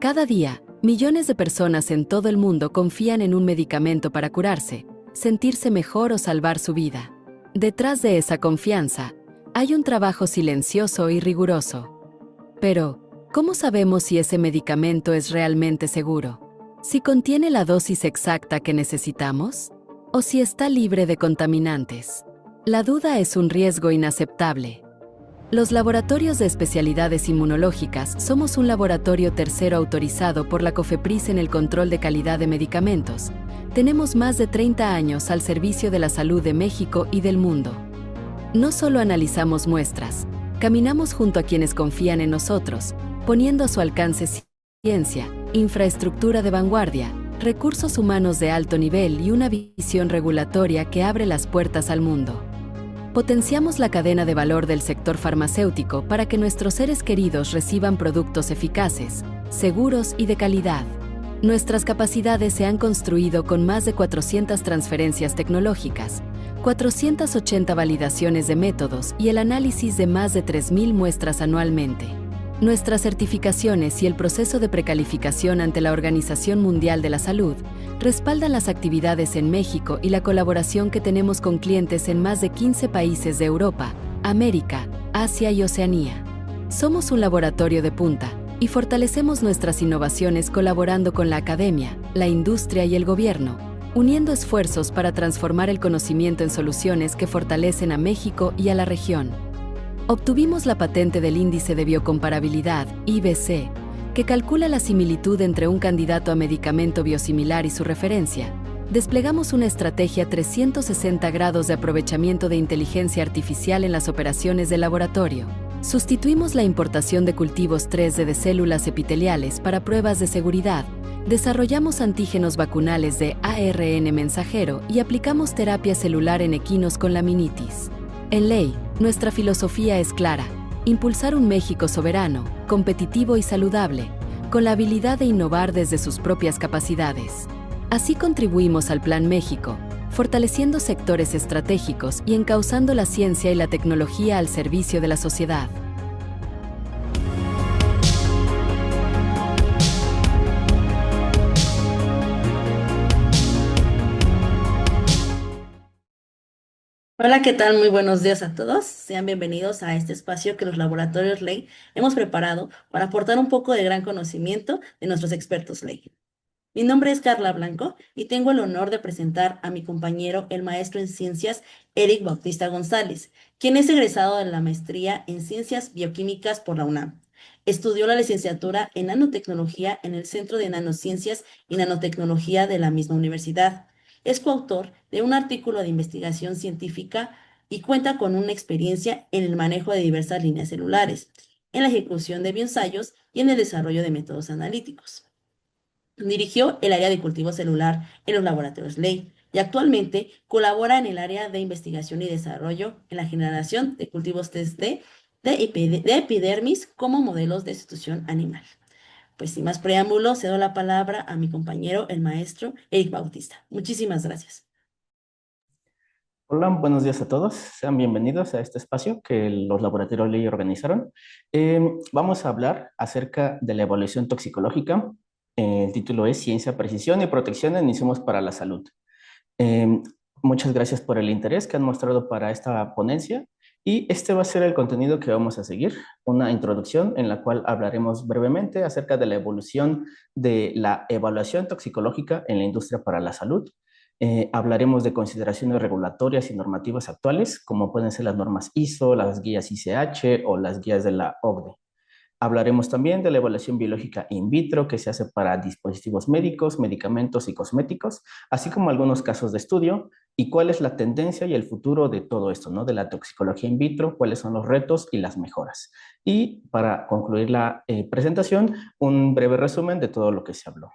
Cada día, millones de personas en todo el mundo confían en un medicamento para curarse, sentirse mejor o salvar su vida. Detrás de esa confianza, hay un trabajo silencioso y riguroso. Pero, ¿cómo sabemos si ese medicamento es realmente seguro? ¿Si contiene la dosis exacta que necesitamos? ¿O si está libre de contaminantes? La duda es un riesgo inaceptable. Los laboratorios de especialidades inmunológicas somos un laboratorio tercero autorizado por la COFEPRIS en el control de calidad de medicamentos. Tenemos más de 30 años al servicio de la salud de México y del mundo. No solo analizamos muestras, caminamos junto a quienes confían en nosotros, poniendo a su alcance ciencia, infraestructura de vanguardia, recursos humanos de alto nivel y una visión regulatoria que abre las puertas al mundo. Potenciamos la cadena de valor del sector farmacéutico para que nuestros seres queridos reciban productos eficaces, seguros y de calidad. Nuestras capacidades se han construido con más de 400 transferencias tecnológicas, 480 validaciones de métodos y el análisis de más de 3.000 muestras anualmente. Nuestras certificaciones y el proceso de precalificación ante la Organización Mundial de la Salud respaldan las actividades en México y la colaboración que tenemos con clientes en más de 15 países de Europa, América, Asia y Oceanía. Somos un laboratorio de punta y fortalecemos nuestras innovaciones colaborando con la academia, la industria y el gobierno, uniendo esfuerzos para transformar el conocimiento en soluciones que fortalecen a México y a la región. Obtuvimos la patente del Índice de Biocomparabilidad, IBC, que calcula la similitud entre un candidato a medicamento biosimilar y su referencia. Desplegamos una estrategia 360 grados de aprovechamiento de inteligencia artificial en las operaciones del laboratorio. Sustituimos la importación de cultivos 3D de células epiteliales para pruebas de seguridad. Desarrollamos antígenos vacunales de ARN mensajero y aplicamos terapia celular en equinos con laminitis. En ley, nuestra filosofía es clara: impulsar un México soberano, competitivo y saludable, con la habilidad de innovar desde sus propias capacidades. Así contribuimos al Plan México, fortaleciendo sectores estratégicos y encauzando la ciencia y la tecnología al servicio de la sociedad. Hola, ¿qué tal? Muy buenos días a todos. Sean bienvenidos a este espacio que los laboratorios Ley hemos preparado para aportar un poco de gran conocimiento de nuestros expertos Ley. Mi nombre es Carla Blanco y tengo el honor de presentar a mi compañero, el maestro en ciencias, Eric Bautista González, quien es egresado de la maestría en ciencias bioquímicas por la UNAM. Estudió la licenciatura en nanotecnología en el Centro de Nanociencias y Nanotecnología de la misma universidad. Es coautor de un artículo de investigación científica y cuenta con una experiencia en el manejo de diversas líneas celulares, en la ejecución de bioensayos y en el desarrollo de métodos analíticos. Dirigió el área de cultivo celular en los laboratorios Ley y actualmente colabora en el área de investigación y desarrollo en la generación de cultivos 3D de epidermis como modelos de sustitución animal. Pues sin más preámbulos, cedo la palabra a mi compañero, el maestro Eric Bautista. Muchísimas gracias. Hola, buenos días a todos. Sean bienvenidos a este espacio que los laboratorios Ley organizaron. Vamos a hablar acerca de la evaluación toxicológica. El título es Ciencia, Precisión y Protección en Insumos para la Salud. Eh, Muchas gracias por el interés que han mostrado para esta ponencia y este va a ser el contenido que vamos a seguir, una introducción en la cual hablaremos brevemente acerca de la evolución de la evaluación toxicológica en la industria para la salud. Hablaremos de consideraciones regulatorias y normativas actuales, como pueden ser las normas ISO, las guías ICH o las guías de la OCDE. Hablaremos también de la evaluación biológica in vitro que se hace para dispositivos médicos, medicamentos y cosméticos, así como algunos casos de estudio y cuál es la tendencia y el futuro de todo esto, ¿no? De la toxicología in vitro, cuáles son los retos y las mejoras. Y para concluir la presentación, un breve resumen de todo lo que se habló.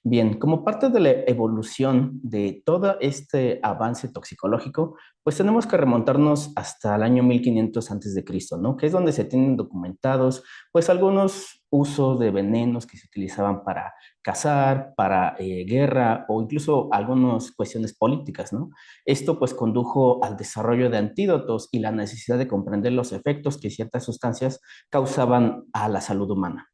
Bien, como parte de la evolución de todo este avance toxicológico, pues tenemos que remontarnos hasta el año 1500 antes de Cristo, ¿no? Que es donde se tienen documentados, pues algunos usos de venenos que se utilizaban para cazar, para guerra o incluso algunas cuestiones políticas, ¿no? Esto pues condujo al desarrollo de antídotos y la necesidad de comprender los efectos que ciertas sustancias causaban a la salud humana.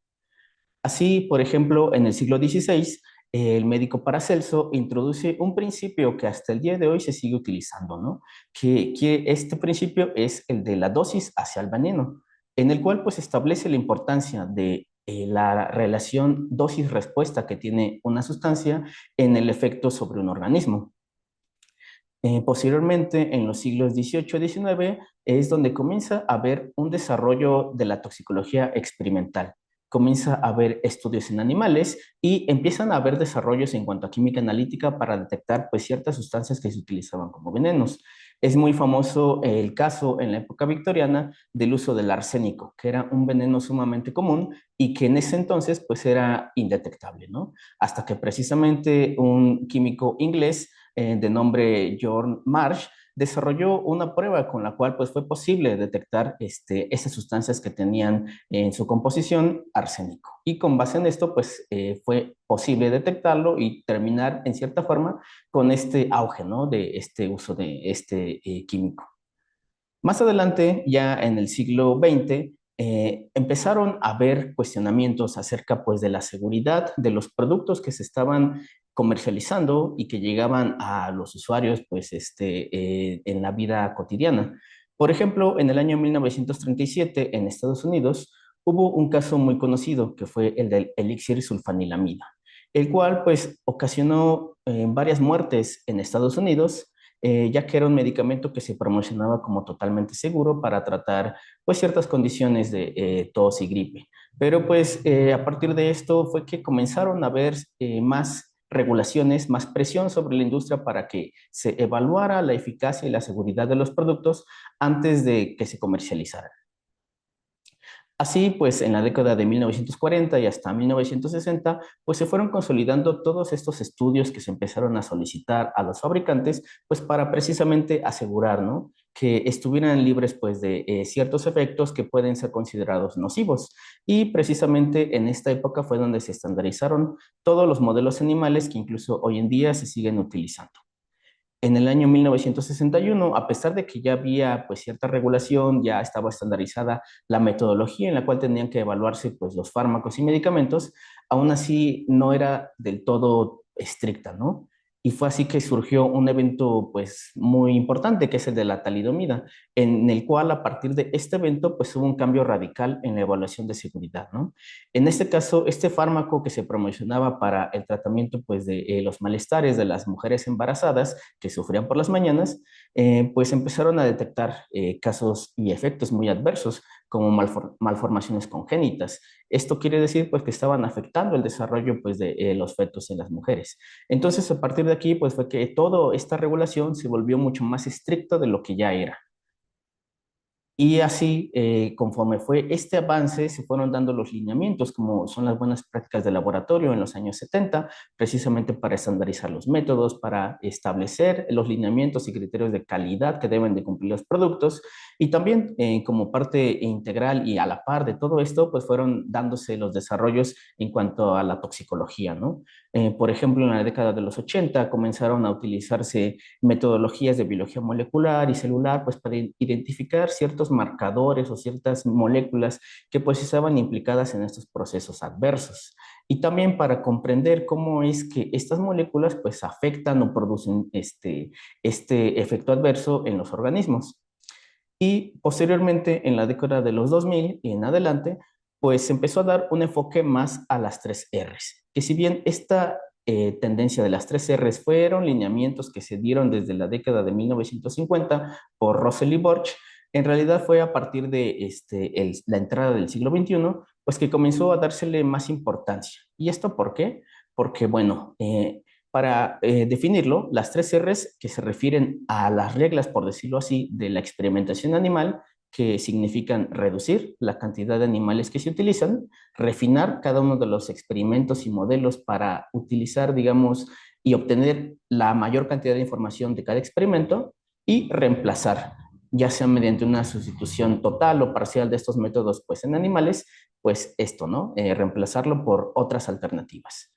Así, por ejemplo, en el siglo XVI, el médico Paracelso introduce un principio que hasta el día de hoy se sigue utilizando, ¿no? Que este principio es el de la dosis hacia el veneno, en el cual pues establece la importancia de la relación dosis-respuesta que tiene una sustancia en el efecto sobre un organismo. Posteriormente, en los siglos XVIII y XIX, es donde comienza a haber un desarrollo de la toxicología experimental. Comienza a haber estudios en animales y empiezan a haber desarrollos en cuanto a química analítica para detectar pues, ciertas sustancias que se utilizaban como venenos. Es muy famoso el caso en la época victoriana del uso del arsénico, que era un veneno sumamente común y que en ese entonces pues era indetectable, ¿no? Hasta que precisamente un químico inglés de nombre John Marsh, desarrolló una prueba con la cual pues, fue posible detectar esas sustancias que tenían en su composición arsénico. Y con base en esto, pues fue posible detectarlo y terminar en cierta forma con este auge, ¿no? De este uso de este químico. Más adelante, ya en el siglo XX, empezaron a haber cuestionamientos acerca pues, de la seguridad de los productos que se estaban comercializando y que llegaban a los usuarios pues, en la vida cotidiana. Por ejemplo, en el año 1937, en Estados Unidos, hubo un caso muy conocido que fue el del elixir sulfanilamida, el cual pues ocasionó varias muertes en Estados Unidos, ya que era un medicamento que se promocionaba como totalmente seguro para tratar pues ciertas condiciones de tos y gripe. Pero pues a partir de esto fue que comenzaron a haber más regulaciones, más presión sobre la industria para que se evaluara la eficacia y la seguridad de los productos antes de que se comercializaran. Así, pues en la década de 1940 y hasta 1960, pues se fueron consolidando todos estos estudios que se empezaron a solicitar a los fabricantes, pues para precisamente asegurar, ¿no? Que estuvieran libres, pues, de ciertos efectos que pueden ser considerados nocivos. Y precisamente en esta época fue donde se estandarizaron todos los modelos animales que incluso hoy en día se siguen utilizando. En el año 1961, a pesar de que ya había pues cierta regulación, ya estaba estandarizada la metodología en la cual tenían que evaluarse pues los fármacos y medicamentos, aún así no era del todo estricta, ¿no? Y fue así que surgió un evento pues muy importante, que es el de la talidomida, en el cual a partir de este evento pues hubo un cambio radical en la evaluación de seguridad, ¿no? En este caso, este fármaco que se promocionaba para el tratamiento pues de los malestares de las mujeres embarazadas, que sufrían por las mañanas, pues empezaron a detectar casos y efectos muy adversos, como malformaciones congénitas. Esto quiere decir pues que estaban afectando el desarrollo pues de los fetos en las mujeres. Entonces, a partir de aquí pues fue que toda esta regulación se volvió mucho más estricta de lo que ya era. Y así, conforme fue este avance, se fueron dando los lineamientos, como son las buenas prácticas de laboratorio en los años 70, precisamente para estandarizar los métodos, para establecer los lineamientos y criterios de calidad que deben de cumplir los productos. Y también, como parte integral y a la par de todo esto, pues fueron dándose los desarrollos en cuanto a la toxicología, ¿no? Por ejemplo, en la década de los 80 comenzaron a utilizarse metodologías de biología molecular y celular, pues para identificar ciertos marcadores o ciertas moléculas que pues estaban implicadas en estos procesos adversos. Y también para comprender cómo es que estas moléculas pues afectan o producen este efecto adverso en los organismos. Y posteriormente, en la década de los 2000 y en adelante, pues se empezó a dar un enfoque más a las tres R's, que si bien esta tendencia de las tres R's fueron lineamientos que se dieron desde la década de 1950 por Russell y Borch, en realidad fue a partir de la entrada del siglo XXI, pues que comenzó a dársele más importancia. ¿Y esto por qué? Porque, bueno, para definirlo, las tres R's que se refieren a las reglas, por decirlo así, de la experimentación animal, que significan reducir la cantidad de animales que se utilizan, refinar cada uno de los experimentos y modelos para utilizar, digamos, y obtener la mayor cantidad de información de cada experimento, y reemplazar, ya sea mediante una sustitución total o parcial de estos métodos pues en animales, pues esto, ¿no? Reemplazarlo por otras alternativas.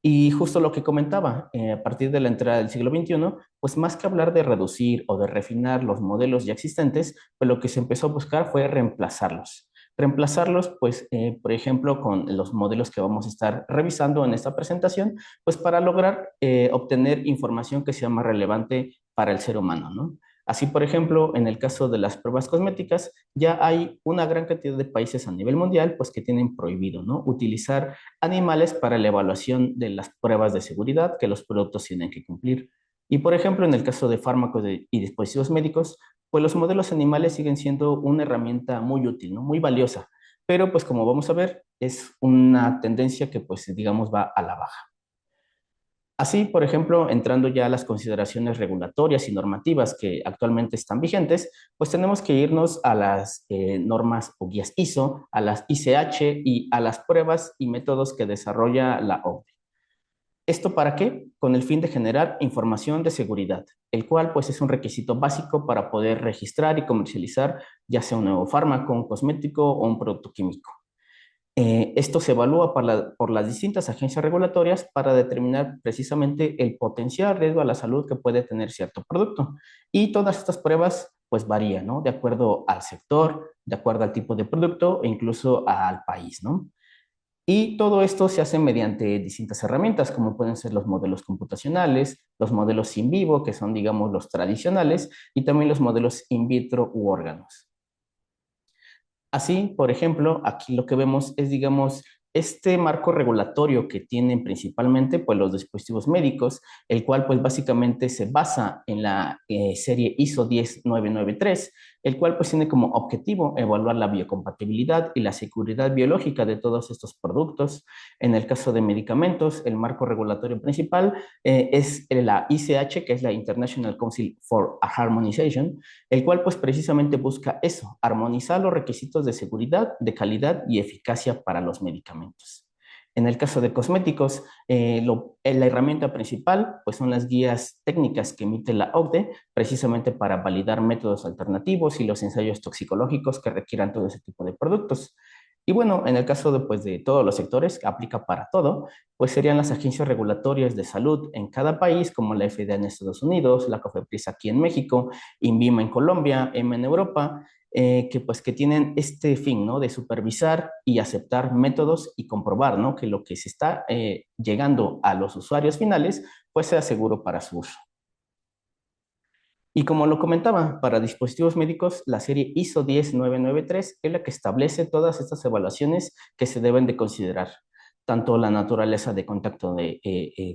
Y justo lo que comentaba, a partir de la entrada del siglo XXI, pues más que hablar de reducir o de refinar los modelos ya existentes, pues lo que se empezó a buscar fue reemplazarlos. reemplazarlos, pues, por ejemplo, con los modelos que vamos a estar revisando en esta presentación, pues para lograr obtener información que sea más relevante para el ser humano, ¿no? Así, por ejemplo, en el caso de las pruebas cosméticas, ya hay una gran cantidad de países a nivel mundial, pues que tienen prohibido, ¿no? Utilizar animales para la evaluación de las pruebas de seguridad que los productos tienen que cumplir. Y, por ejemplo, en el caso de fármacos y dispositivos médicos, pues los modelos animales siguen siendo una herramienta muy útil, ¿no? Muy valiosa. Pero, pues como vamos a ver, es una tendencia que, pues, digamos, va a la baja. Así, por ejemplo, entrando ya a las consideraciones regulatorias y normativas que actualmente están vigentes, pues tenemos que irnos a las normas o guías ISO, a las ICH y a las pruebas y métodos que desarrolla la OCDE. ¿Esto para qué? Con el fin de generar información de seguridad, el cual pues es un requisito básico para poder registrar y comercializar ya sea un nuevo fármaco, un cosmético o un producto químico. Esto se evalúa por las distintas agencias regulatorias para determinar precisamente el potencial riesgo a la salud que puede tener cierto producto. Y todas estas pruebas pues varían, ¿no? De acuerdo al sector, de acuerdo al tipo de producto e incluso al país, ¿no? Y todo esto se hace mediante distintas herramientas, como pueden ser los modelos computacionales, los modelos in vivo, que son, digamos, los tradicionales, y también los modelos in vitro u órganos. Así, por ejemplo, aquí lo que vemos es, digamos, este marco regulatorio que tienen principalmente pues, los dispositivos médicos, el cual pues básicamente se basa en la serie ISO 10993, el cual pues tiene como objetivo evaluar la biocompatibilidad y la seguridad biológica de todos estos productos. En el caso de medicamentos, el marco regulatorio principal es la ICH, que es la International Council for Harmonization, el cual pues precisamente busca eso, armonizar los requisitos de seguridad, de calidad y eficacia para los medicamentos. En el caso de cosméticos, la herramienta principal pues son las guías técnicas que emite la OCDE precisamente para validar métodos alternativos y los ensayos toxicológicos que requieran todo ese tipo de productos. Y bueno, en el caso de, pues, de todos los sectores, que aplica para todo, pues serían las agencias regulatorias de salud en cada país, como la FDA en Estados Unidos, la COFEPRIS aquí en México, INVIMA en Colombia, EMA en Europa, que pues que tienen este fin, ¿no? De supervisar y aceptar métodos y comprobar, ¿no? Que lo que se está llegando a los usuarios finales, pues sea seguro para su uso. Y como lo comentaba, para dispositivos médicos, la serie ISO 10993 es la que establece todas estas evaluaciones que se deben de considerar, tanto la naturaleza de contacto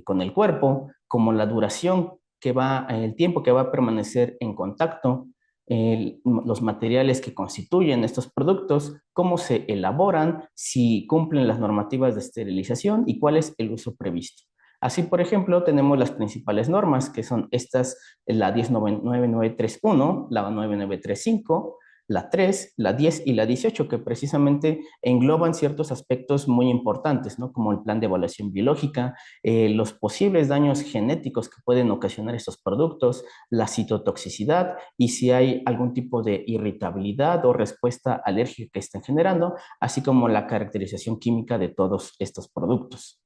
con el cuerpo, como la duración el tiempo que va a permanecer en contacto, los materiales que constituyen estos productos, cómo se elaboran, si cumplen las normativas de esterilización y cuál es el uso previsto. Así, por ejemplo, tenemos las principales normas, que son estas, la 10991, la 9935, la 3, la 10 y la 18, que precisamente engloban ciertos aspectos muy importantes, ¿no? Como el plan de evaluación biológica, los posibles daños genéticos que pueden ocasionar estos productos, la citotoxicidad y si hay algún tipo de irritabilidad o respuesta alérgica que estén generando, así como la caracterización química de todos estos productos.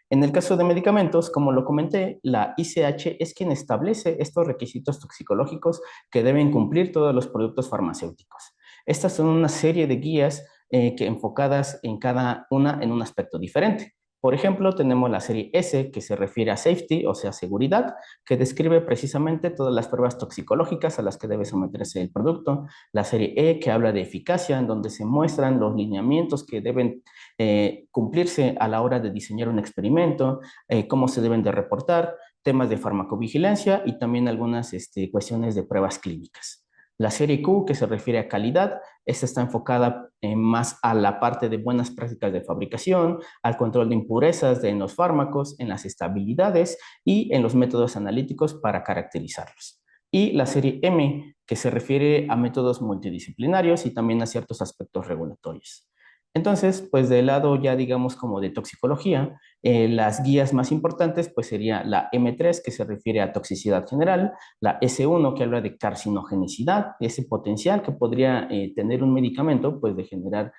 En el caso de medicamentos, como lo comenté, la ICH es quien establece estos requisitos toxicológicos que deben cumplir todos los productos farmacéuticos. Estas son una serie de guías que enfocadas en cada una en un aspecto diferente. Por ejemplo, tenemos la serie S, que se refiere a safety, o sea, seguridad, que describe precisamente todas las pruebas toxicológicas a las que debe someterse el producto. La serie E, que habla de eficacia, en donde se muestran los lineamientos que deben cumplirse a la hora de diseñar un experimento, cómo se deben de reportar, temas de farmacovigilancia y también algunas cuestiones de pruebas clínicas. La serie Q, que se refiere a calidad, esta está enfocada más a la parte de buenas prácticas de fabricación, al control de impurezas en los fármacos, en las estabilidades y en los métodos analíticos para caracterizarlos. Y la serie M, que se refiere a métodos multidisciplinarios y también a ciertos aspectos regulatorios. Entonces, pues del lado ya digamos como de toxicología, las guías más importantes pues sería la M3 que se refiere a toxicidad general, la S1 que habla de carcinogenicidad, ese potencial que podría tener un medicamento pues de generar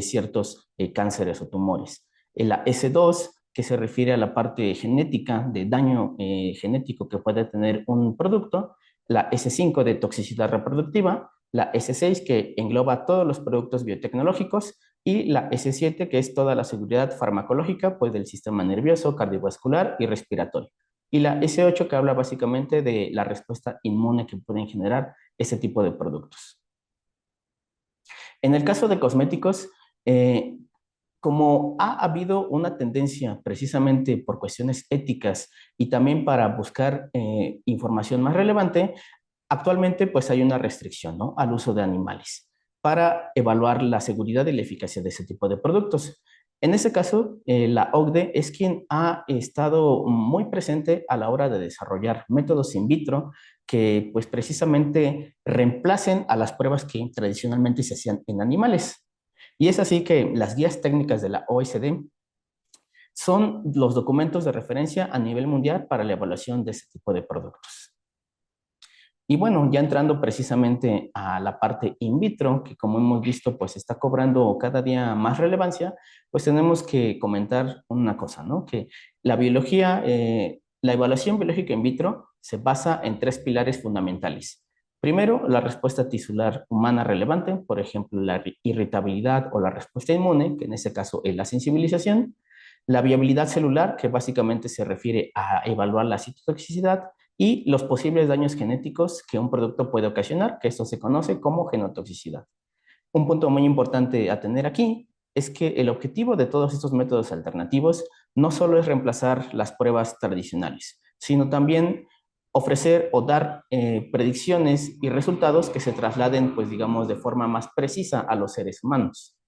ciertos cánceres o tumores. La S2 que se refiere a la parte genética de daño genético que puede tener un producto, la S5 de toxicidad reproductiva la S6 que engloba todos los productos biotecnológicos y la S7 que es toda la seguridad farmacológica pues del sistema nervioso, cardiovascular y respiratorio. Y la S8 que habla básicamente de la respuesta inmune que pueden generar ese tipo de productos. En el caso de cosméticos, como ha habido una tendencia precisamente por cuestiones éticas y también para buscar información más relevante, actualmente pues hay una restricción, ¿no?, al uso de animales para evaluar la seguridad y la eficacia de ese tipo de productos. En ese caso, la OCDE es quien ha estado muy presente a la hora de desarrollar métodos in vitro que pues precisamente reemplacen a las pruebas que tradicionalmente se hacían en animales. Y es así que las guías técnicas de la OECD son los documentos de referencia a nivel mundial para la evaluación de este tipo de productos. Y bueno, ya entrando precisamente a la parte in vitro, que como hemos visto, pues está cobrando cada día más relevancia, pues tenemos que comentar una cosa, ¿no? Que la biología, la evaluación biológica in vitro se basa en tres pilares fundamentales. Primero, la respuesta tisular humana relevante, por ejemplo, la irritabilidad o la respuesta inmune, que en este caso es la sensibilización. La viabilidad celular, que básicamente se refiere a evaluar la citotoxicidad y los posibles daños genéticos que un producto puede ocasionar, que esto se conoce como genotoxicidad. Un punto muy importante a tener aquí es que el objetivo de todos estos métodos alternativos no solo es reemplazar las pruebas tradicionales, sino también ofrecer o dar predicciones y resultados que se trasladen, pues digamos, de forma más precisa a los seres humanos.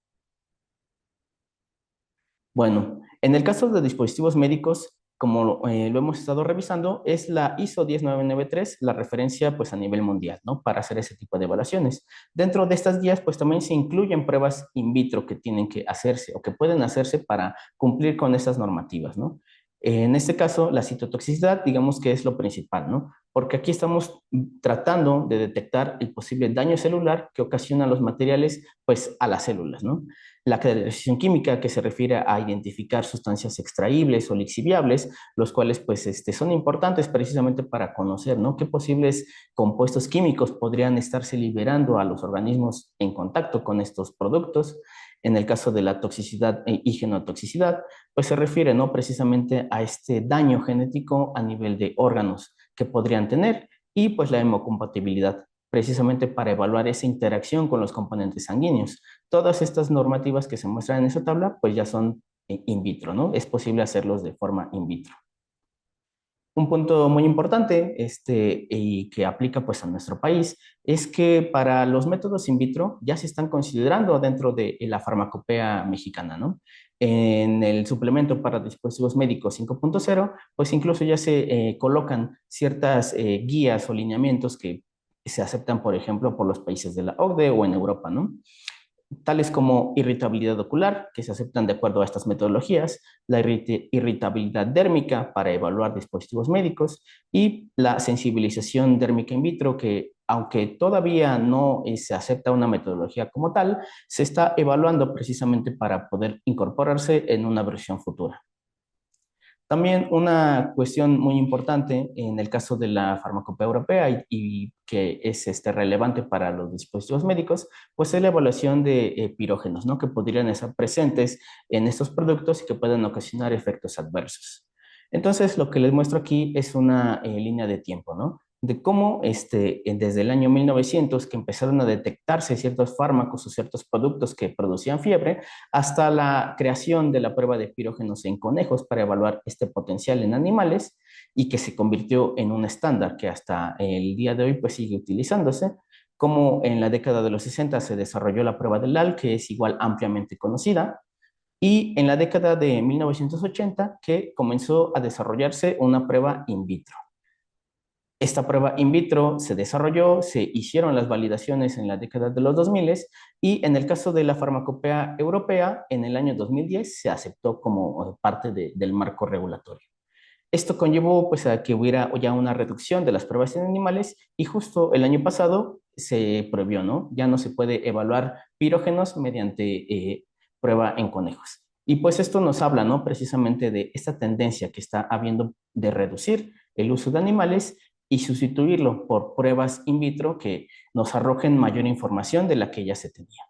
Bueno, en el caso de dispositivos médicos, como lo hemos estado revisando, es la ISO 10993 la referencia pues a nivel mundial, ¿no? Para hacer ese tipo de evaluaciones. Dentro de estas guías pues también se incluyen pruebas in vitro que tienen que hacerse o que pueden hacerse para cumplir con estas normativas, ¿no? En este caso, la citotoxicidad, digamos que es lo principal, ¿no? Porque aquí estamos tratando de detectar el posible daño celular que ocasionan los materiales, pues, a las células, ¿no? La caracterización química, que se refiere a identificar sustancias extraíbles o lixiviables, los cuales, pues, son importantes precisamente para conocer, ¿no?, qué posibles compuestos químicos podrían estarse liberando a los organismos en contacto con estos productos. En el caso de la toxicidad y genotoxicidad, pues se refiere, ¿no?, precisamente a este daño genético a nivel de órganos que podrían tener y pues la hemocompatibilidad, precisamente para evaluar esa interacción con los componentes sanguíneos. Todas estas normativas que se muestran en esa tabla, pues ya son in vitro, ¿no? Es posible hacerlos de forma in vitro. Un punto muy importante y que aplica pues a nuestro país es que para los métodos in vitro ya se están considerando dentro de la farmacopea mexicana, ¿no? En el suplemento para dispositivos médicos 5.0, pues incluso ya se colocan ciertas guías o lineamientos que se aceptan, por ejemplo, por los países de la OCDE o en Europa, ¿no? Tales como irritabilidad ocular, que se aceptan de acuerdo a estas metodologías, la irritabilidad dérmica para evaluar dispositivos médicos y la sensibilización dérmica in vitro, que aunque todavía no se acepta una metodología como tal, se está evaluando precisamente para poder incorporarse en una versión futura. También una cuestión muy importante en el caso de la farmacopea europea y que es relevante para los dispositivos médicos, pues es la evaluación de pirógenos, ¿no?, que podrían estar presentes en estos productos y que pueden ocasionar efectos adversos. Entonces, lo que les muestro aquí es una línea de tiempo, ¿no?, de cómo desde el año 1900 que empezaron a detectarse ciertos fármacos o ciertos productos que producían fiebre, hasta la creación de la prueba de pirógenos en conejos para evaluar este potencial en animales y que se convirtió en un estándar que hasta el día de hoy pues sigue utilizándose, como en la década de los 60 se desarrolló la prueba del LAL, que es igual ampliamente conocida, y en la década de 1980 que comenzó a desarrollarse una prueba in vitro. Esta prueba in vitro se desarrolló, se hicieron las validaciones en la década de los 2000 y en el caso de la farmacopea europea, en el año 2010 se aceptó como parte del marco regulatorio. Esto conllevó pues, a que hubiera ya una reducción de las pruebas en animales y justo el año pasado se prohibió, ¿no? Ya no se puede evaluar pirógenos mediante prueba en conejos. Y pues esto nos habla, ¿no?, precisamente de esta tendencia que está habiendo de reducir el uso de animales y sustituirlo por pruebas in vitro que nos arrojen mayor información de la que ya se tenía.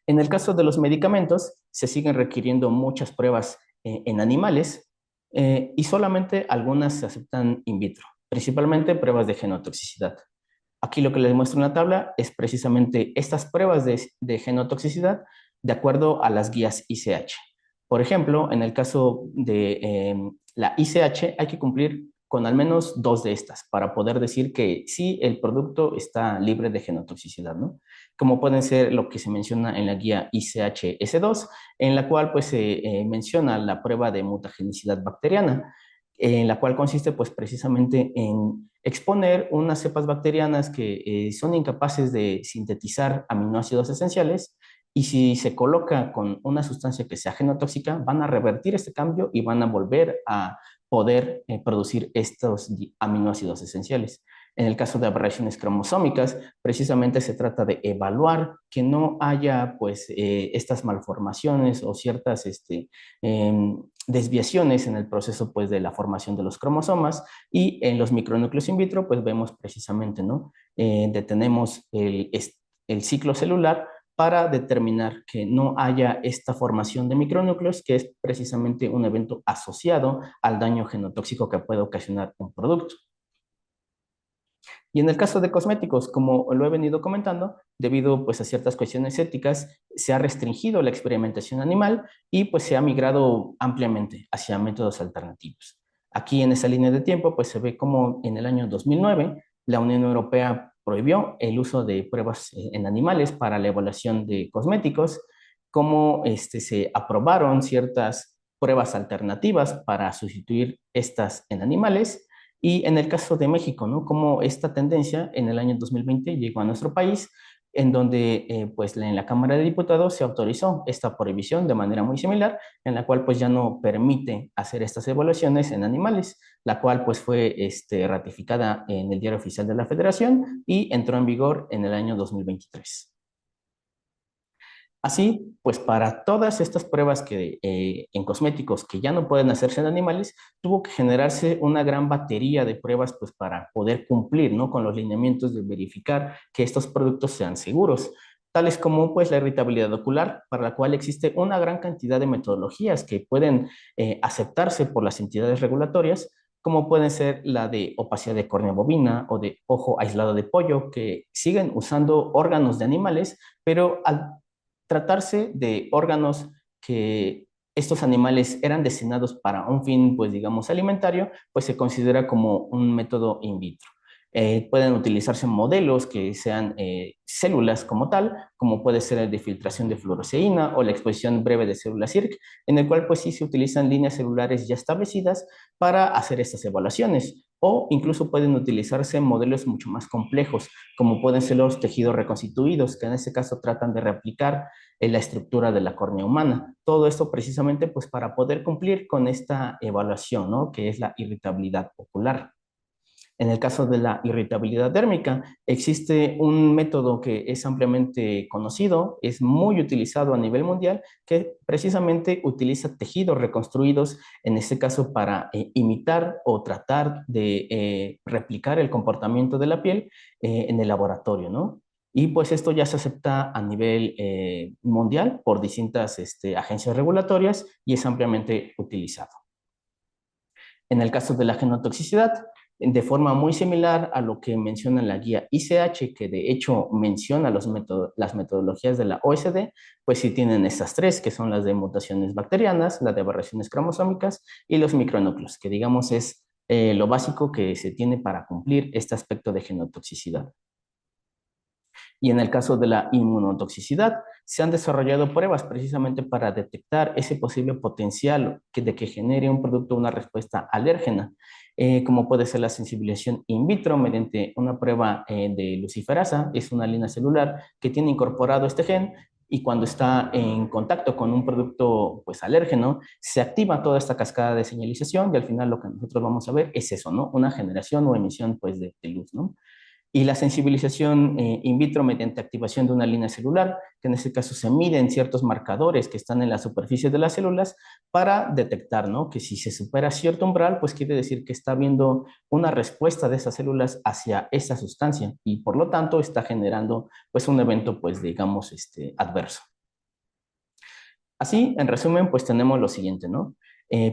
En el caso de los medicamentos, se siguen requiriendo muchas pruebas en animales y solamente algunas se aceptan in vitro, principalmente pruebas de genotoxicidad. Aquí lo que les muestro en la tabla es precisamente estas pruebas de genotoxicidad de acuerdo a las guías ICH. Por ejemplo, en el caso de la ICH hay que cumplir con al menos 2 de estas para poder decir que sí, el producto está libre de genotoxicidad, ¿no? Como pueden ser lo que se menciona en la guía ICH-S2, en la cual pues se menciona la prueba de mutagenicidad bacteriana, en la cual consiste pues precisamente en exponer unas cepas bacterianas que son incapaces de sintetizar aminoácidos esenciales y si se coloca con una sustancia que sea genotóxica, van a revertir este cambio y van a volver a poder producir estos aminoácidos esenciales. En el caso de aberraciones cromosómicas, precisamente se trata de evaluar que no haya pues estas malformaciones o ciertas desviaciones en el proceso pues de la formación de los cromosomas y en los micronúcleos in vitro pues vemos precisamente, ¿no? Detenemos el ciclo celular para determinar que no haya esta formación de micronúcleos, que es precisamente un evento asociado al daño genotóxico que puede ocasionar un producto. Y en el caso de cosméticos, como lo he venido comentando, debido pues a ciertas cuestiones éticas, se ha restringido la experimentación animal y pues se ha migrado ampliamente hacia métodos alternativos. Aquí en esa línea de tiempo pues se ve como en el año 2009 la Unión Europea prohibió el uso de pruebas en animales para la evaluación de cosméticos, como se aprobaron ciertas pruebas alternativas para sustituir estas en animales y en el caso de México, ¿no? Como esta tendencia en el año 2020 llegó a nuestro país, en donde pues en la Cámara de Diputados se autorizó esta prohibición de manera muy similar, en la cual pues ya no permite hacer estas evaluaciones en animales, la cual pues fue ratificada en el Diario Oficial de la Federación y entró en vigor en el año 2023. Así, pues para todas estas pruebas que en cosméticos que ya no pueden hacerse en animales, tuvo que generarse una gran batería de pruebas pues para poder cumplir, ¿no? Con los lineamientos de verificar que estos productos sean seguros, tales como pues la irritabilidad ocular, para la cual existe una gran cantidad de metodologías que pueden aceptarse por las entidades regulatorias, como pueden ser la de opacidad de córnea bovina o de ojo aislado de pollo, que siguen usando órganos de animales, pero al tratarse de órganos que estos animales eran destinados para un fin, pues digamos, alimentario, pues se considera como un método in vitro. Pueden utilizarse modelos que sean células como tal, como puede ser el de filtración de fluoresceína o la exposición breve de células CIRC, en el cual pues sí se utilizan líneas celulares ya establecidas para hacer estas evaluaciones. O incluso pueden utilizarse modelos mucho más complejos, como pueden ser los tejidos reconstituidos, que en este caso tratan de replicar la estructura de la córnea humana. Todo esto precisamente pues para poder cumplir con esta evaluación, ¿no? Que es la irritabilidad ocular. En el caso de la irritabilidad dérmica, existe un método que es ampliamente conocido, es muy utilizado a nivel mundial, que precisamente utiliza tejidos reconstruidos, en este caso para imitar o tratar de replicar el comportamiento de la piel en el laboratorio, ¿no? Y pues esto ya se acepta a nivel mundial por distintas agencias regulatorias y es ampliamente utilizado. En el caso de la genotoxicidad, de forma muy similar a lo que menciona la guía ICH, que de hecho menciona las metodologías de la OSD, pues sí tienen estas tres, que son las de mutaciones bacterianas, la de aberraciones cromosómicas y los micronúcleos, que digamos es lo básico que se tiene para cumplir este aspecto de genotoxicidad. Y en el caso de la inmunotoxicidad, se han desarrollado pruebas precisamente para detectar ese posible potencial de que genere un producto una respuesta alérgena, como puede ser la sensibilización in vitro mediante una prueba de luciferasa, es una línea celular que tiene incorporado este gen y cuando está en contacto con un producto pues alérgeno, se activa toda esta cascada de señalización y al final lo que nosotros vamos a ver es eso, ¿no? Una generación o emisión pues de luz, ¿no? Y la sensibilización in vitro mediante activación de una línea celular, que en este caso se miden ciertos marcadores que están en la superficie de las células para detectar, ¿no? Que si se supera cierto umbral, pues quiere decir que está habiendo una respuesta de esas células hacia esa sustancia y por lo tanto está generando pues un evento pues digamos adverso. Así, en resumen, pues tenemos lo siguiente, ¿no?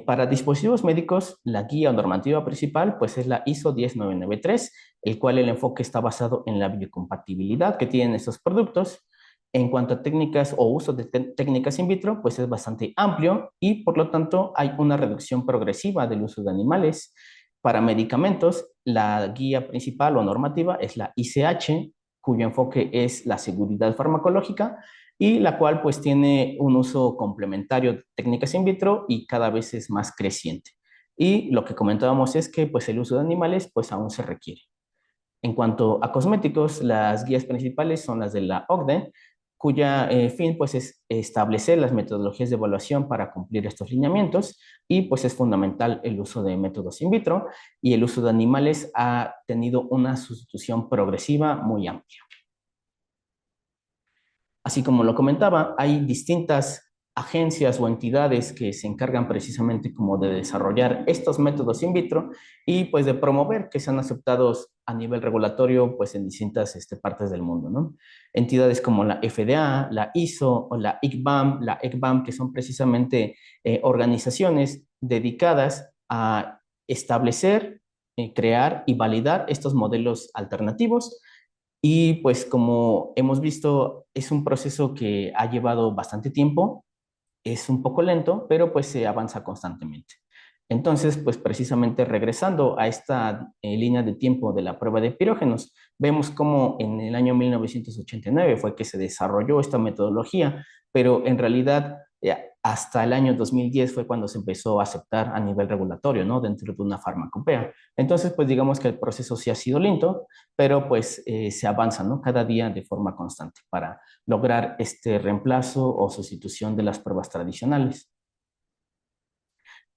Para dispositivos médicos, la guía o normativa principal pues es la ISO 10993, el cual el enfoque está basado en la biocompatibilidad que tienen estos productos. En cuanto a técnicas o uso de técnicas in vitro, pues es bastante amplio y por lo tanto hay una reducción progresiva del uso de animales. Para medicamentos, la guía principal o normativa es la ICH, cuyo enfoque es la seguridad farmacológica y la cual pues tiene un uso complementario de técnicas in vitro y cada vez es más creciente. Y lo que comentábamos es que pues el uso de animales pues aún se requiere. En cuanto a cosméticos, las guías principales son las de la OCDE, cuya fin pues es establecer las metodologías de evaluación para cumplir estos lineamientos y pues es fundamental el uso de métodos in vitro y el uso de animales ha tenido una sustitución progresiva muy amplia. Así como lo comentaba, hay distintas agencias o entidades que se encargan precisamente como de desarrollar estos métodos in vitro y pues de promover que sean aceptados a nivel regulatorio pues en distintas partes del mundo, ¿no? Entidades como la FDA, la ISO o la ECBAM, que son precisamente organizaciones dedicadas a establecer, crear y validar estos modelos alternativos y pues como hemos visto, es un proceso que ha llevado bastante tiempo, es un poco lento, pero pues se avanza constantemente. Entonces, pues precisamente regresando a esta línea de tiempo de la prueba de pirógenos, vemos cómo en el año 1989 fue que se desarrolló esta metodología, pero en realidad hasta el año 2010 fue cuando se empezó a aceptar a nivel regulatorio, ¿no? Dentro de una farmacopea. Entonces, pues digamos que el proceso sí ha sido lento, pero pues se avanza, ¿no? Cada día de forma constante para lograr este reemplazo o sustitución de las pruebas tradicionales.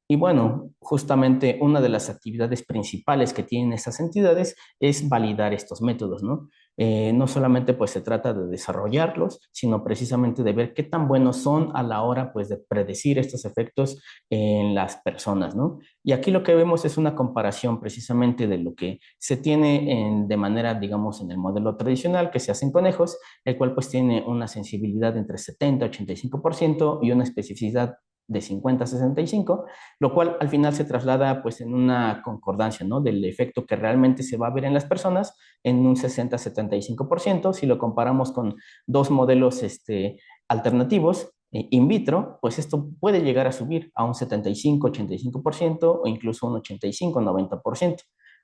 Y bueno, justamente una de las actividades principales que tienen estas entidades es validar estos métodos, ¿no? No solamente pues se trata de desarrollarlos, sino precisamente de ver qué tan buenos son a la hora pues de predecir estos efectos en las personas, ¿no? Y aquí lo que vemos es una comparación precisamente de lo que se tiene de manera, digamos, en el modelo tradicional que se hace en conejos, el cual pues tiene una sensibilidad entre 70 y 85% y una especificidad de 50 a 65, lo cual al final se traslada pues en una concordancia, ¿no? Del efecto que realmente se va a ver en las personas en un 60-75%. Si lo comparamos con dos modelos alternativos in vitro, pues esto puede llegar a subir a un 75-85% o incluso un 85-90%.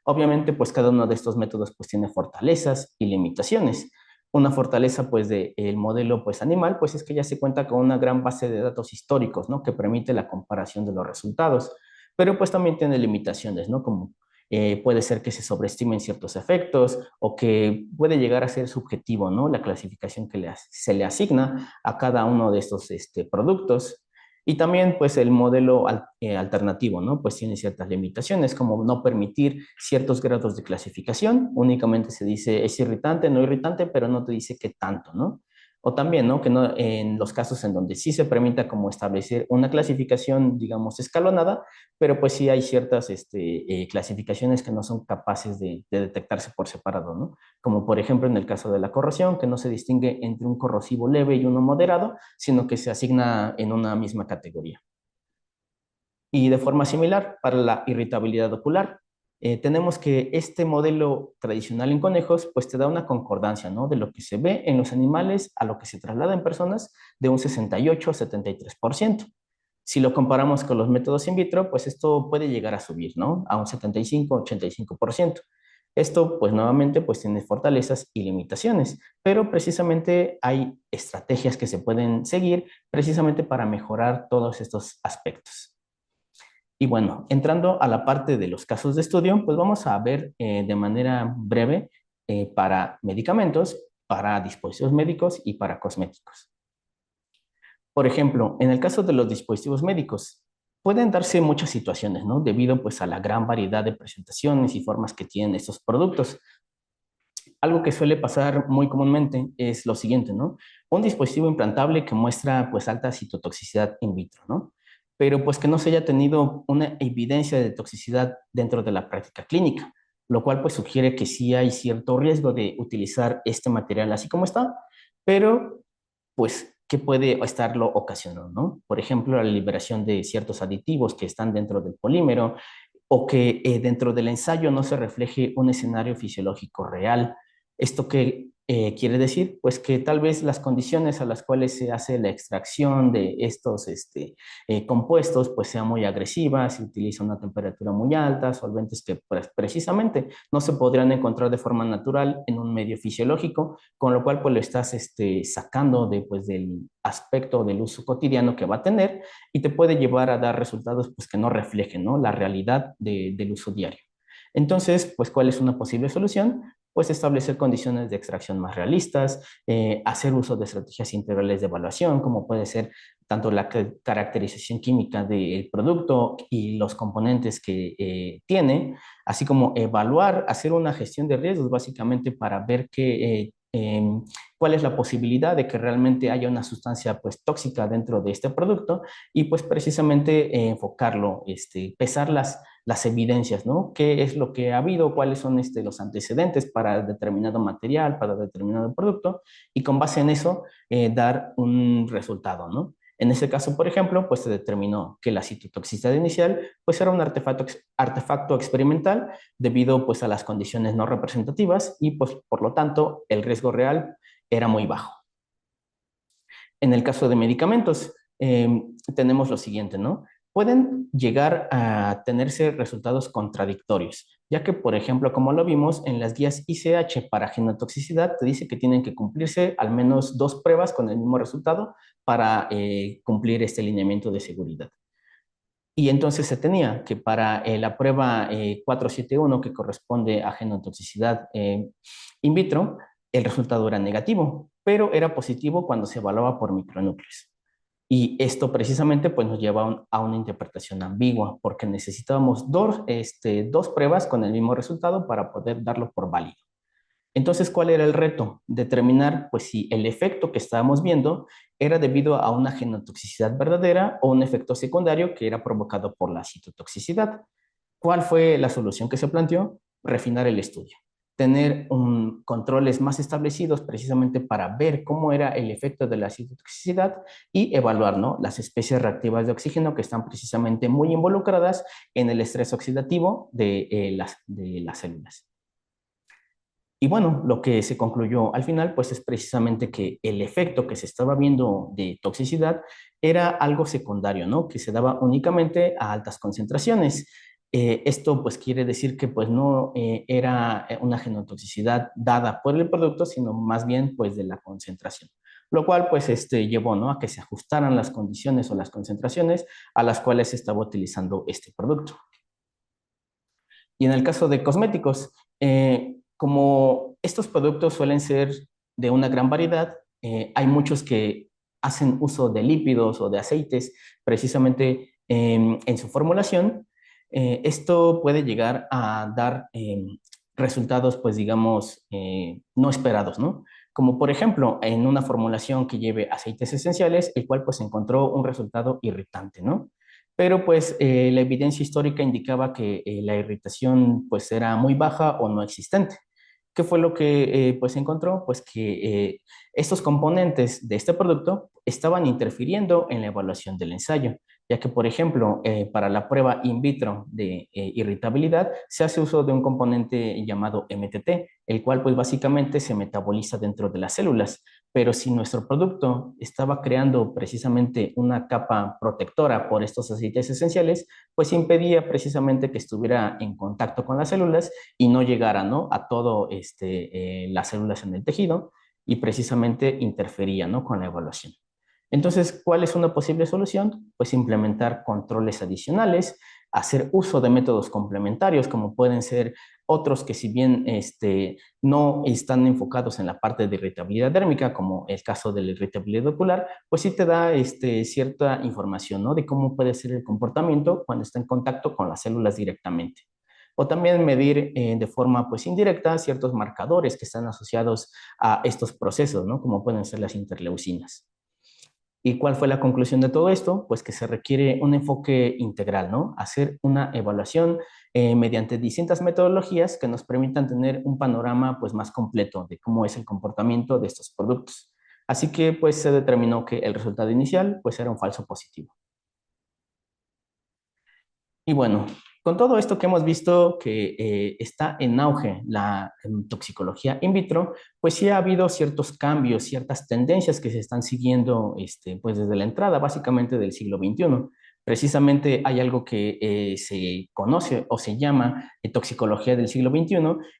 Obviamente, pues cada uno de estos métodos pues tiene fortalezas y limitaciones. Una fortaleza pues del modelo pues animal pues es que ya se cuenta con una gran base de datos históricos, ¿no? Que permite la comparación de los resultados, pero pues también tiene limitaciones, ¿no? Como puede ser que se sobreestimen ciertos efectos o que puede llegar a ser subjetivo, ¿no? La clasificación que se le asigna a cada uno de estos productos. Y también, pues, el modelo alternativo, ¿no? Pues tiene ciertas limitaciones, como no permitir ciertos grados de clasificación. Únicamente se dice es irritante, no irritante, pero no te dice qué tanto, ¿no? O también, ¿no? Que no, en los casos en donde sí se permita como establecer una clasificación, digamos, escalonada, pero pues sí hay ciertas clasificaciones que no son capaces de detectarse por separado, ¿no? Como por ejemplo en el caso de la corrosión, que no se distingue entre un corrosivo leve y uno moderado, sino que se asigna en una misma categoría. Y de forma similar, para la irritabilidad ocular, tenemos que este modelo tradicional en conejos, pues te da una concordancia, ¿no? De lo que se ve en los animales a lo que se traslada en personas de un 68 a 73%. Si lo comparamos con los métodos in vitro, pues esto puede llegar a subir, ¿no? A un 75-85%. Esto, pues nuevamente, pues tiene fortalezas y limitaciones, pero precisamente hay estrategias que se pueden seguir precisamente para mejorar todos estos aspectos. Y bueno, entrando a la parte de los casos de estudio, pues vamos a ver de manera breve para medicamentos, para dispositivos médicos y para cosméticos. Por ejemplo, en el caso de los dispositivos médicos, pueden darse muchas situaciones, ¿no? Debido pues a la gran variedad de presentaciones y formas que tienen estos productos. algo que suele pasar muy comúnmente es lo siguiente, ¿no? Un dispositivo implantable que muestra pues alta citotoxicidad in vitro, ¿no? Pero pues que no se haya tenido una evidencia de toxicidad dentro de la práctica clínica, lo cual pues sugiere que sí hay cierto riesgo de utilizar este material así como está, pero pues que puede estarlo ocasionando, ¿no? Por ejemplo, la liberación de ciertos aditivos que están dentro del polímero o que dentro del ensayo no se refleje un escenario fisiológico real. ¿Esto qué quiere decir? Pues que tal vez las condiciones a las cuales se hace la extracción de estos compuestos pues sean muy agresivas, se utiliza una temperatura muy alta, solventes que pues, precisamente no se podrían encontrar de forma natural en un medio fisiológico, con lo cual pues lo estás sacando de, pues, del aspecto del uso cotidiano que va a tener y te puede llevar a dar resultados pues, que no reflejen, ¿no?, la realidad del uso diario. Entonces, pues, ¿cuál es una posible solución? Pues establecer condiciones de extracción más realistas, hacer uso de estrategias integrales de evaluación, como puede ser tanto la caracterización química del producto y los componentes que tiene, así como evaluar, hacer una gestión de riesgos básicamente para ver cuál es la posibilidad de que realmente haya una sustancia pues tóxica dentro de este producto y pues precisamente enfocarlo, pesar las evidencias, ¿no? ¿Qué es lo que ha habido? ¿Cuáles son los antecedentes para determinado material, para determinado producto? Y con base en eso, dar un resultado, ¿no? En ese caso, por ejemplo, pues se determinó que la citotoxicidad inicial pues era un artefacto experimental debido pues a las condiciones no representativas y pues por lo tanto el riesgo real era muy bajo. En el caso de medicamentos, tenemos lo siguiente, ¿no? Pueden llegar a tenerse resultados contradictorios, ya que, por ejemplo, como lo vimos en las guías ICH para genotoxicidad, te dice que tienen que cumplirse al menos 2 pruebas con el mismo resultado para cumplir este lineamiento de seguridad. Y entonces se tenía que para la prueba 471, que corresponde a genotoxicidad in vitro, el resultado era negativo, pero era positivo cuando se evaluaba por micronúcleos. Y esto precisamente pues, nos lleva a una interpretación ambigua, porque necesitábamos dos pruebas con el mismo resultado para poder darlo por válido. Entonces, ¿cuál era el reto? Determinar pues, si el efecto que estábamos viendo era debido a una genotoxicidad verdadera o un efecto secundario que era provocado por la citotoxicidad. ¿Cuál fue la solución que se planteó? Refinar el estudio. Tener controles más establecidos precisamente para ver cómo era el efecto de la citotoxicidad y evaluar, ¿no?, las especies reactivas de oxígeno que están precisamente muy involucradas en el estrés oxidativo de las células. Y bueno, lo que se concluyó al final, pues es precisamente que el efecto que se estaba viendo de toxicidad era algo secundario, ¿no? Que se daba únicamente a altas concentraciones. Esto pues quiere decir que pues no era una genotoxicidad dada por el producto, sino más bien pues de la concentración. Lo cual pues llevó, ¿no?, a que se ajustaran las condiciones o las concentraciones a las cuales se estaba utilizando este producto. Y en el caso de cosméticos, como estos productos suelen ser de una gran variedad, hay muchos que hacen uso de lípidos o de aceites precisamente en su formulación. Esto puede llegar a dar resultados, pues digamos, no esperados, ¿no? Como por ejemplo, en una formulación que lleve aceites esenciales, el cual pues encontró un resultado irritante, ¿no? Pero pues la evidencia histórica indicaba que la irritación pues era muy baja o no existente. ¿Qué fue lo que pues encontró? Pues que estos componentes de este producto estaban interfiriendo en la evaluación del ensayo, ya que, por ejemplo, para la prueba in vitro de irritabilidad se hace uso de un componente llamado MTT, el cual pues básicamente se metaboliza dentro de las células. Pero si nuestro producto estaba creando precisamente una capa protectora por estos aceites esenciales, pues impedía precisamente que estuviera en contacto con las células y no llegara, ¿no?, a todo las células en el tejido y precisamente interfería, ¿no?, con la evaluación. Entonces, ¿cuál es una posible solución? Pues implementar controles adicionales, hacer uso de métodos complementarios, como pueden ser otros que si bien no están enfocados en la parte de irritabilidad dérmica, como el caso de la irritabilidad ocular, pues sí te da cierta información, ¿no?, de cómo puede ser el comportamiento cuando está en contacto con las células directamente. o también medir de forma pues indirecta ciertos marcadores que están asociados a estos procesos, ¿no? Como pueden ser las interleucinas. ¿Y cuál fue la conclusión de todo esto? Pues que se requiere un enfoque integral, ¿no? Hacer una evaluación mediante distintas metodologías que nos permitan tener un panorama pues más completo de cómo es el comportamiento de estos productos. Así que pues se determinó que el resultado inicial pues era un falso positivo. Y bueno, con todo esto que hemos visto que está en auge la toxicología in vitro, pues sí ha habido ciertos cambios, ciertas tendencias que se están siguiendo pues desde la entrada básicamente del siglo XXI. Precisamente hay algo que se conoce o se llama toxicología del siglo XXI,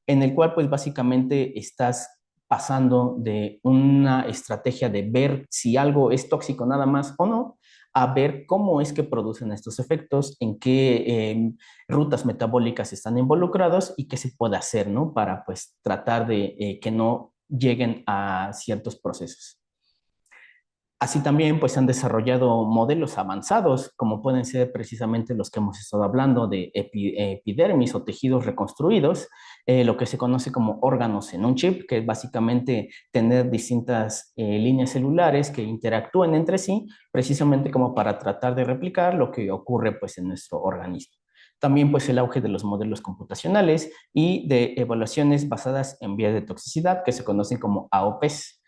en el cual pues básicamente estás pasando de una estrategia de ver si algo es tóxico nada más o no, a ver cómo es que producen estos efectos, en qué rutas metabólicas están involucrados y qué se puede hacer, ¿no? Para pues tratar de que no lleguen a ciertos procesos. Así también pues han desarrollado modelos avanzados, como pueden ser precisamente los que hemos estado hablando de epidermis o tejidos reconstruidos, lo que se conoce como órganos en un chip, que es básicamente tener distintas líneas celulares que interactúen entre sí, precisamente como para tratar de replicar lo que ocurre pues en nuestro organismo. También pues el auge de los modelos computacionales y de evaluaciones basadas en vías de toxicidad, que se conocen como AOPs.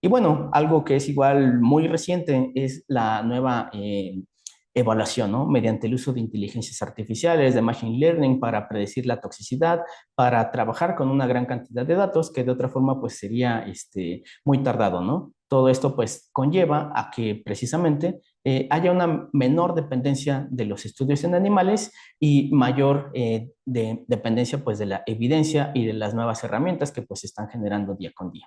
Y bueno, algo que es igual muy reciente es la nueva evaluación, ¿no? Mediante el uso de inteligencias artificiales, de machine learning para predecir la toxicidad, para trabajar con una gran cantidad de datos que de otra forma pues sería muy tardado, ¿no? Todo esto pues conlleva a que precisamente haya una menor dependencia de los estudios en animales y mayor dependencia pues de la evidencia y de las nuevas herramientas que pues se están generando día con día.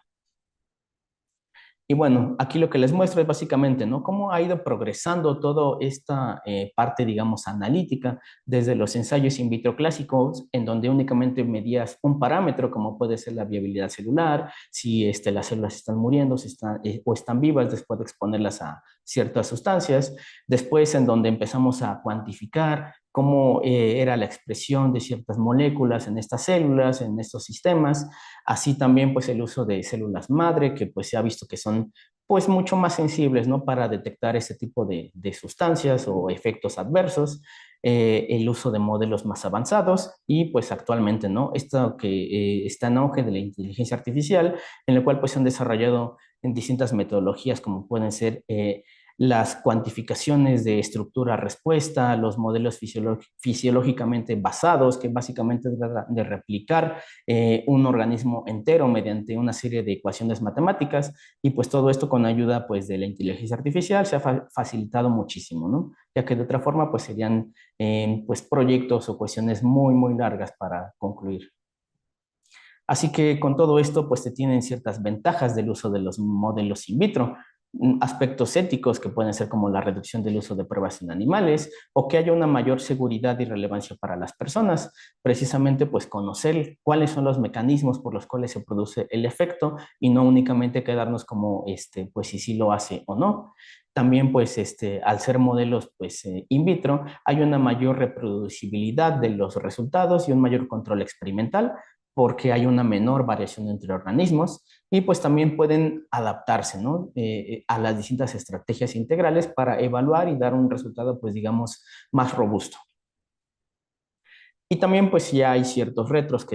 Y bueno, aquí lo que les muestro es básicamente, ¿no? Cómo ha ido progresando toda esta parte, digamos, analítica, desde los ensayos in vitro clásicos, en donde únicamente medías un parámetro, como puede ser la viabilidad celular, si las células están muriendo si están, o están vivas después de exponerlas a ciertas sustancias. Después, en donde empezamos a cuantificar cómo era la expresión de ciertas moléculas en estas células, en estos sistemas. Así también pues el uso de células madre, que pues se ha visto que son pues mucho más sensibles, ¿no? Para detectar ese tipo de sustancias o efectos adversos, el uso de modelos más avanzados y pues actualmente, ¿no? Esto que está en auge de la inteligencia artificial, en la cual pues se han desarrollado en distintas metodologías como pueden ser las cuantificaciones de estructura-respuesta, los modelos fisiológicamente basados, que básicamente es de replicar un organismo entero mediante una serie de ecuaciones matemáticas y pues todo esto con ayuda pues de la inteligencia artificial se ha facilitado muchísimo, ¿no? Ya que de otra forma pues serían pues proyectos o cuestiones muy muy largas para concluir. Así que con todo esto, pues se tienen ciertas ventajas del uso de los modelos in vitro, aspectos éticos que pueden ser como la reducción del uso de pruebas en animales o que haya una mayor seguridad y relevancia para las personas, precisamente pues conocer cuáles son los mecanismos por los cuales se produce el efecto y no únicamente quedarnos como pues si sí lo hace o no. También, pues, al ser modelos pues, in vitro, hay una mayor reproducibilidad de los resultados y un mayor control experimental, porque hay una menor variación entre organismos y pues también pueden adaptarse, ¿no? A las distintas estrategias integrales para evaluar y dar un resultado, pues digamos, más robusto. Y también pues ya hay ciertos retos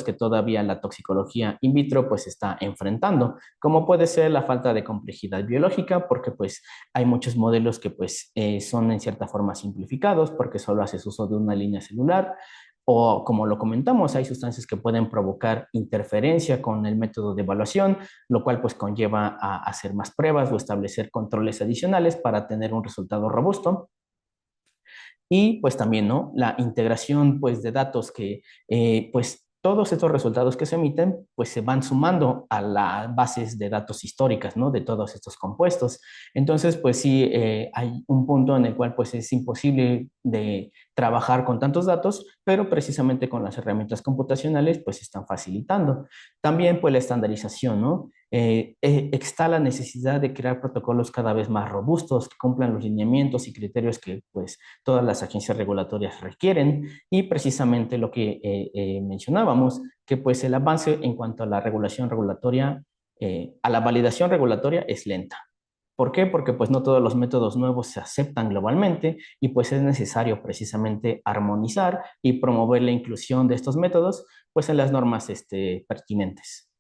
que todavía la toxicología in vitro pues está enfrentando, como puede ser la falta de complejidad biológica, porque pues hay muchos modelos que pues son en cierta forma simplificados porque solo haces uso de una línea celular, o como lo comentamos, hay sustancias que pueden provocar interferencia con el método de evaluación, lo cual pues conlleva a hacer más pruebas o establecer controles adicionales para tener un resultado robusto. Y pues también, ¿no? La integración pues de datos que pues todos estos resultados que se emiten pues se van sumando a las bases de datos históricas, ¿no? De todos estos compuestos. Entonces pues sí hay un punto en el cual pues es imposible de trabajar con tantos datos, pero precisamente con las herramientas computacionales pues están facilitando. También pues la estandarización, ¿no? Está la necesidad de crear protocolos cada vez más robustos que cumplan los lineamientos y criterios que pues todas las agencias regulatorias requieren y precisamente lo que mencionábamos, que pues el avance en cuanto a la regulación regulatoria, a la validación regulatoria es lenta. ¿Por qué? Porque pues no todos los métodos nuevos se aceptan globalmente y pues es necesario precisamente armonizar y promover la inclusión de estos métodos pues en las normas pertinentes.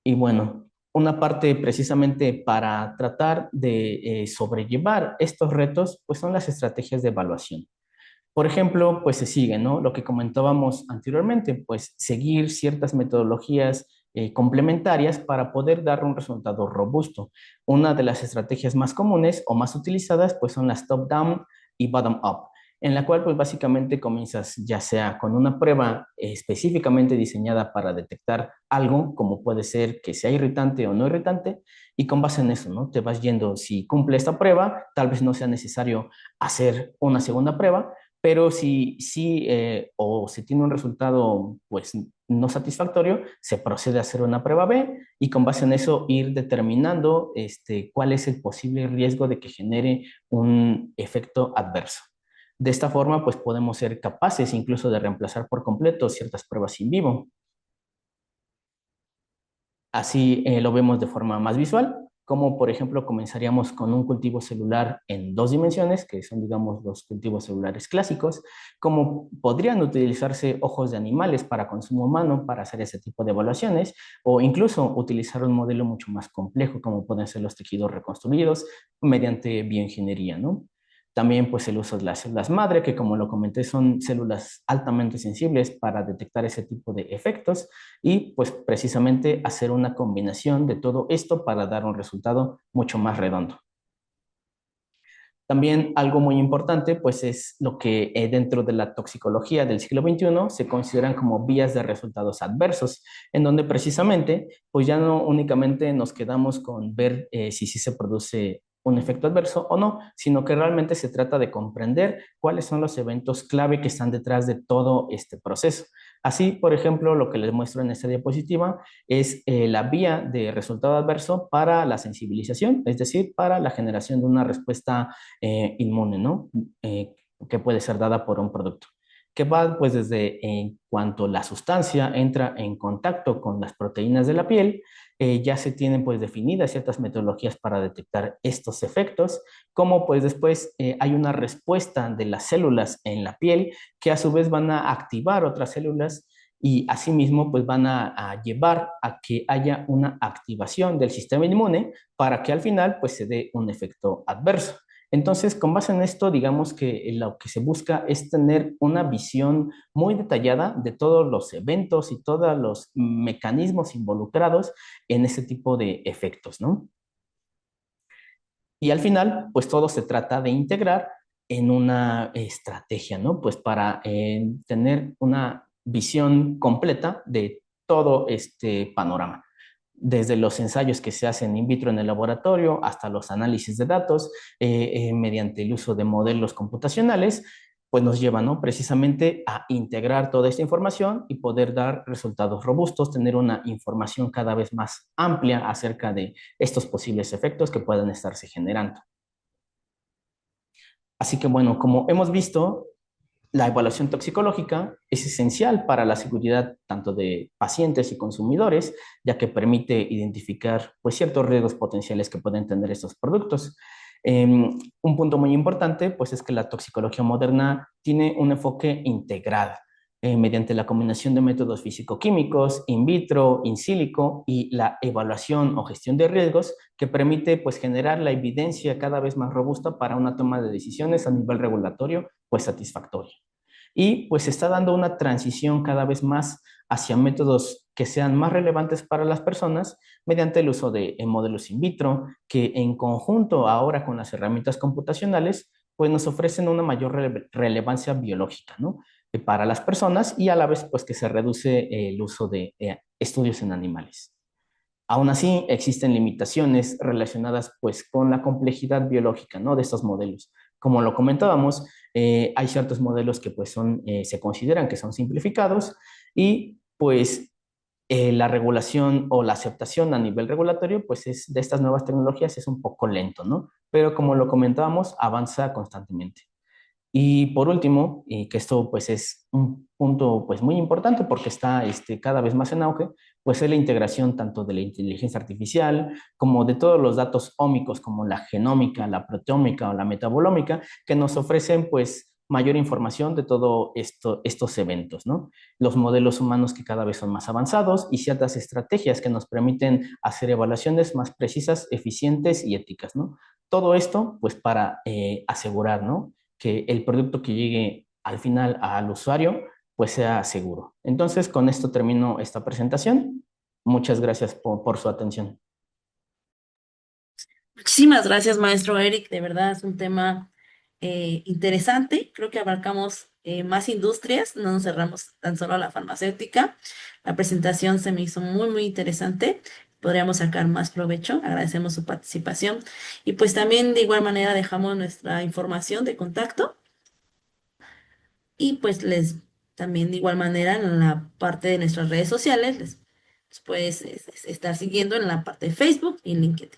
Y bueno, una parte precisamente para tratar de sobrellevar estos retos pues son las estrategias de evaluación. Por ejemplo, pues se sigue, ¿no? Lo que comentábamos anteriormente, pues seguir ciertas metodologías complementarias para poder dar un resultado robusto. Una de las estrategias más comunes o más utilizadas, pues son las top-down y bottom-up, en la cual pues básicamente comienzas ya sea con una prueba específicamente diseñada para detectar algo, como puede ser que sea irritante o no irritante, y con base en eso, ¿no? Te vas yendo, si cumple esta prueba, tal vez no sea necesario hacer una segunda prueba, pero o se tiene un resultado pues no satisfactorio, se procede a hacer una prueba B y con base en eso ir determinando cuál es el posible riesgo de que genere un efecto adverso. De esta forma, pues podemos ser capaces incluso de reemplazar por completo ciertas pruebas in vivo. Así lo vemos de forma más visual, como por ejemplo comenzaríamos con un cultivo celular en 2 dimensiones, que son digamos los cultivos celulares clásicos, como podrían utilizarse ojos de animales para consumo humano para hacer ese tipo de evaluaciones, o incluso utilizar un modelo mucho más complejo, como pueden ser los tejidos reconstruidos mediante bioingeniería, ¿no? También pues el uso de las células madre, que como lo comenté son células altamente sensibles para detectar ese tipo de efectos y pues precisamente hacer una combinación de todo esto para dar un resultado mucho más redondo. También algo muy importante, pues es lo que dentro de la toxicología del siglo XXI se consideran como vías de resultados adversos, en donde precisamente, pues ya no únicamente nos quedamos con ver si sí se produce un efecto adverso o no, sino que realmente se trata de comprender cuáles son los eventos clave que están detrás de todo este proceso. Así, por ejemplo, lo que les muestro en esta diapositiva es la vía de resultado adverso para la sensibilización, es decir, para la generación de una respuesta inmune, ¿no? Que puede ser dada por un producto. Que va pues desde en cuanto la sustancia entra en contacto con las proteínas de la piel, ya se tienen pues definidas ciertas metodologías para detectar estos efectos, como pues después hay una respuesta de las células en la piel que a su vez van a activar otras células y asimismo pues van a llevar a que haya una activación del sistema inmune para que al final pues se dé un efecto adverso. Entonces, con base en esto, digamos que lo que se busca es tener una visión muy detallada de todos los eventos y todos los mecanismos involucrados en ese tipo de efectos, ¿no? Y al final, pues todo se trata de integrar en una estrategia, ¿no? Pues para tener una visión completa de todo este panorama, desde los ensayos que se hacen in vitro en el laboratorio hasta los análisis de datos mediante el uso de modelos computacionales, pues nos lleva, ¿no? Precisamente a integrar toda esta información y poder dar resultados robustos, tener una información cada vez más amplia acerca de estos posibles efectos que puedan estarse generando. Así que bueno, como hemos visto, la evaluación toxicológica es esencial para la seguridad tanto de pacientes y consumidores, ya que permite identificar pues, ciertos riesgos potenciales que pueden tener estos productos. Un punto muy importante pues, es que la toxicología moderna tiene un enfoque integral mediante la combinación de métodos físico-químicos, in vitro, in silico y la evaluación o gestión de riesgos que permite pues, generar la evidencia cada vez más robusta para una toma de decisiones a nivel regulatorio pues satisfactoria. Y pues se está dando una transición cada vez más hacia métodos que sean más relevantes para las personas mediante el uso de modelos in vitro, que en conjunto ahora con las herramientas computacionales, pues nos ofrecen una mayor relevancia biológica, ¿no? Para las personas y a la vez pues que se reduce el uso de estudios en animales. Aún así, existen limitaciones relacionadas pues con la complejidad biológica, ¿no? De estos modelos. Como lo comentábamos, hay ciertos modelos que pues se consideran que son simplificados y pues la regulación o la aceptación a nivel regulatorio, pues de estas nuevas tecnologías es un poco lento, ¿no? Pero como lo comentábamos, avanza constantemente. Y por último, y que esto pues es un punto pues muy importante porque está cada vez más en auge, pues es la integración tanto de la inteligencia artificial como de todos los datos ómicos como la genómica, la proteómica o la metabolómica que nos ofrecen pues mayor información de todo estos eventos, ¿no? Los modelos humanos que cada vez son más avanzados y ciertas estrategias que nos permiten hacer evaluaciones más precisas, eficientes y éticas, ¿no? Todo esto pues para asegurar, ¿no? Que el producto que llegue al final al usuario pues sea seguro. Entonces, con esto termino esta presentación. Muchas gracias por su atención. Muchísimas gracias, maestro Eric. De verdad es un tema interesante. Creo que abarcamos más industrias, no nos cerramos tan solo a la farmacéutica. La presentación se me hizo muy interesante. Podríamos sacar más provecho. Agradecemos su participación. Y pues también de igual manera dejamos nuestra información de contacto y pues les también de igual manera en la parte de nuestras redes sociales les puedes estar siguiendo en la parte de Facebook y LinkedIn.